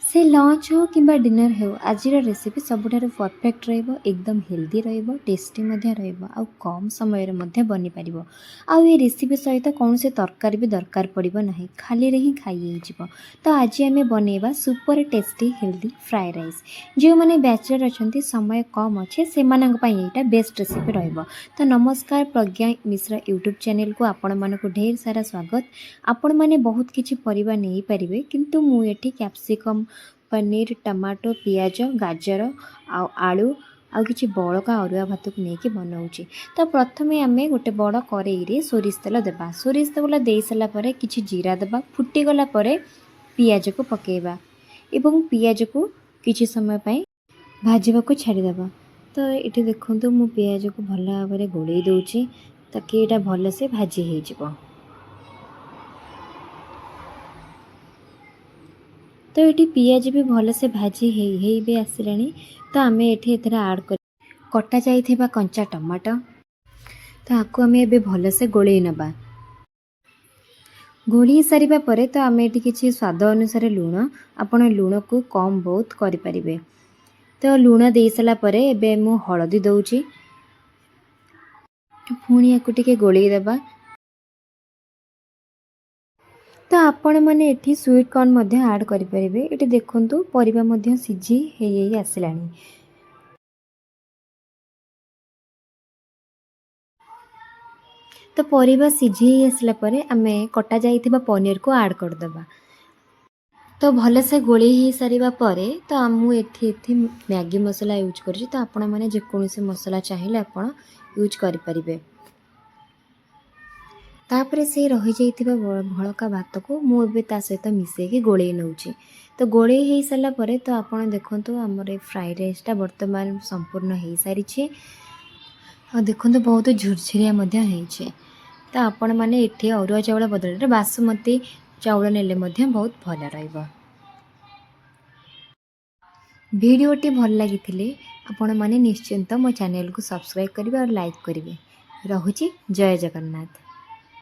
से लंच हो कि डिनर हो आज रेसिपी सबुठार परफेक्ट रहिबो एकदम हेल्दी रहिबो टेस्टी मध्य रहिबो आ कम समय रे मध्य बनी पारिबो आ ये रेसिपी सहित कौन से तरकारी भी दरकार पड़िबो नाही खाली रे ही खाई हे जिवो। तो आज आमे बनेबा super tasty healthy fry rice. जो माने बैचलर अछंती समय कम अच्छे से मानक पई एटा बेस्ट रेसिपी रहिबो। तो नमस्कार प्रज्ञा मिश्रा यूट्यूब चैनल को आपण मानको ढेर सारा स्वागत। आपण माने बहुत किछि परिबा नै परिबे किंतु मु एठी कैप्सिकम पनीर टमाटो पियाज गाजर आलू आउ किछि बड़का अरुआ भात को लेकिन बनाऊँगी। तो प्रथम आम गोटे बड़ कड़े सोरिष तेल देबा। सोरिष तेल दे सारा पर किछि जीरा देबा फुटीगला पियाज को पकेबा एवं पियाज को किछि समय पई भाजबा को छाड़ीदेबा। तो ये देखो मु पियाज को भल भाव गोल दूची ताकि यहाँ भल से भाजी हो। तो ये पियाज भी भल से भाजी भी आसला। तो आम ये आड कर कटा जाइथिबा कंचा टमाटो तो आपको आम ए भल से गोलई नबा। गोली सारिबा परे तो आम ये किसी स्वाद अनुसार लुण आपण लुण को कम बहुत करें। तो लुण दे सारा परे एबे मु हळदी दउची पुणी या टिके गोलई देबा। तो आपण मैंने एठी स्वीट कॉर्न मध्य ऐड करि परिबे। एठी देखंतु परिबा मध्य सिझी हेई आसिलानी। तो परिबा सिझी आसला परे आमे कटा जाइथिबा पनीर को ऐड कर देबा। तो भले से गोली ही सारिबा परे तो आमु एठी मैगी मसाला यूज करछि। तो आपण माने जे कोनोसी मसाला चाहिए आपण यूज करि परिबे। तापर से रही जाइथिबा भड़का भात को मुझे सहित मिसेकी गोलई नौची। तो गोलई हो सारा पर तो आपण देखंतु हमर फ्राई राइसटा वर्तमान संपूर्ण हो सारी देखो बहुत झुरझुरिया होइछे। तो आपण माने एठी अरुआ चाउल बदल बासमती चाउल नेले बहुत भल रहिबो। वीडियोटी भल लगी आपण माने निश्चिंत मो चैनल को सब्सक्राइब करिवे और लाइक करिवे। रहुची जय जगन्नाथ।